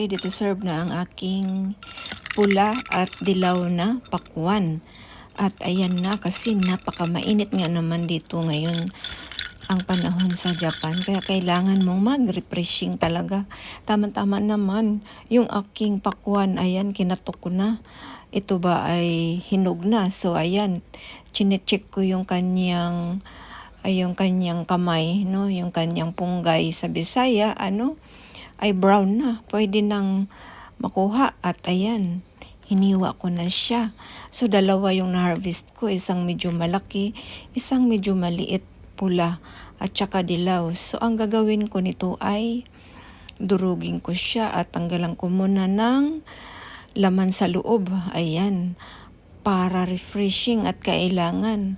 ready to serve na ang aking pula at dilaw na pakwan. At ayan na, kasi napakamainit nga naman dito ngayon ang panahon sa Japan. Kaya kailangan mong mag-refreshing talaga. Tama-tama naman yung aking pakwan. Ayan, kinatok ko na. Ito ba ay hinog na? So ayan, chinecheck ko yung kanyang kamay, no? Yung kanyang punggay sa Bisaya, ay brown na. Pwede nang makuha at ayan, hiniwa ko na siya. So dalawa yung na-harvest ko, isang medyo malaki, isang medyo maliit, pula at saka dilaw. So ang gagawin ko nito ay durugin ko siya at tanggalan ko muna ng laman sa loob. Ayan, para refreshing at kailangan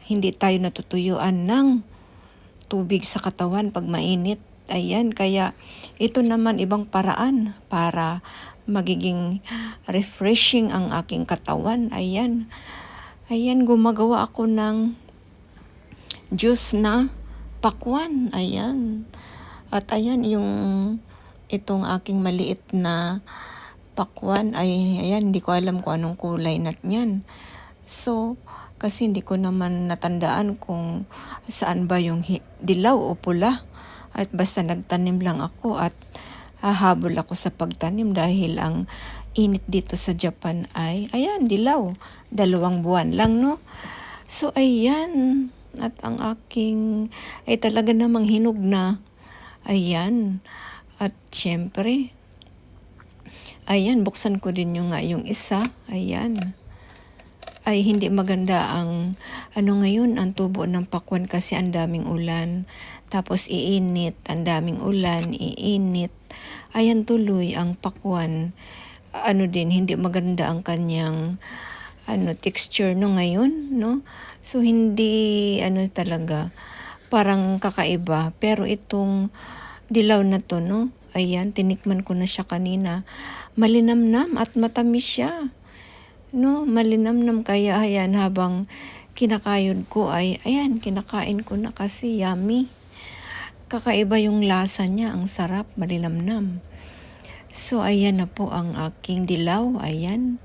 hindi tayo natutuyuan ng tubig sa katawan pag mainit. Ayan, kaya ito naman ibang paraan para magiging refreshing ang aking katawan. Ayan, gumagawa ako ng juice na pakwan. Ayan, at ayan itong aking maliit na pakwan ay ayan, hindi ko alam kung anong kulay niyan. So kasi hindi ko naman natandaan kung saan ba yung dilaw o pula. At basta nagtanim lang ako at hahabol ako sa pagtanim dahil ang init dito sa Japan ay, ayan, dilaw. 2 buwan lang, no? So, ayan. At ang aking ay talaga namang hinog na. Ayan. At syempre, ayan, buksan ko din yung isa. Ayan. Ay hindi maganda ang ngayon ang tubo ng pakwan kasi ang daming ulan, tapos iinit, ang daming ulan, iinit. Ayan, tuloy ang pakwan hindi maganda ang kanyang texture ngayon, no? So hindi talaga, parang kakaiba. Pero itong dilaw na to, no? Ayan, tinikman ko na siya kanina. Malinamnam at matamis siya. No, malinamnam, kaya ayan, habang kinakayod ko ay ayan, kinakain ko na kasi yummy. Kakaiba yung lasa niya, ang sarap, malinamnam. So ayan na po ang aking dilaw. Ayan,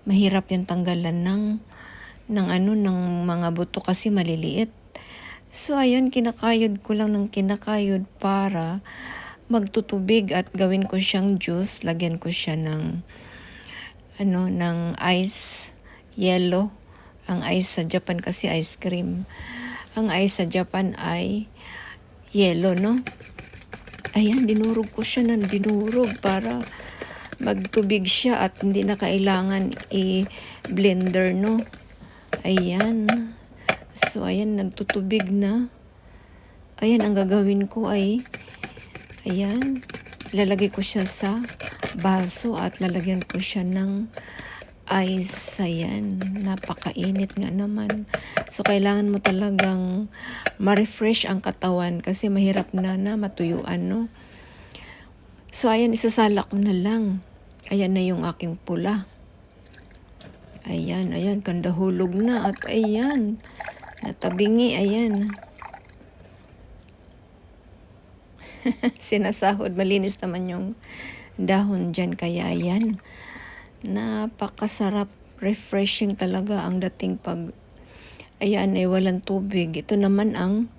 mahirap yung tanggalan ng mga buto kasi maliliit. So ayun, kinakayod ko lang ng kinakayod para magtutubig at gawin ko siyang juice. Lagyan ko siya ng ice, yellow. Ang ice sa Japan kasi ice cream. Ang ice sa Japan ay yellow, no? Ayan, dinurog ko siya ng dinurog para magtubig siya at hindi na kailangan i-blender, no? Ayan. So, ayan, nagtutubig na. Ayan, ang gagawin ko ay, ayan, lalagay ko siya sa baso at lalagyan ko siya ng ice. Ayan, napakainit nga naman. So kailangan mo talagang ma-refresh ang katawan kasi mahirap na matuyuan, no? So ayan, isasala ko na lang. Ayan na yung aking pula. Ayan, kandahulog na at ayan, natabingi. Ayan. Sinasahod, malinis naman yung dahon dyan, kaya yan, napakasarap, refreshing talaga ang dating pag ayan ay walang tubig. Ito naman ang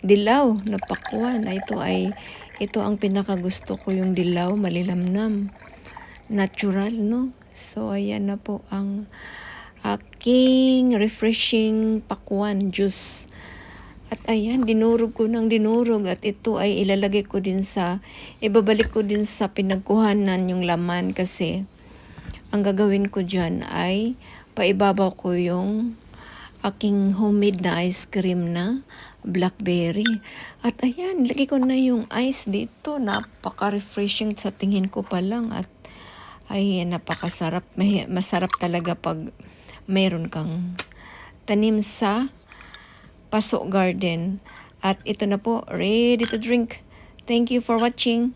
dilaw na pakwan. Ito ang pinakagusto ko, yung dilaw, malilamnam, natural, no? So ayan na po ang aking refreshing pakwan juice. At ayan, dinurog ko ng dinurog at ito ay ibabalik ko din sa pinagkuhanan yung laman kasi ang gagawin ko dyan ay paibabaw ko yung aking homemade na ice cream na blackberry. At ayan, lagay ko na yung ice dito. Napaka-refreshing sa tingin ko pa lang at ay napakasarap. Masarap talaga pag mayroon kang tanim sa paso garden. At ito na po, ready to drink. Thank you for watching.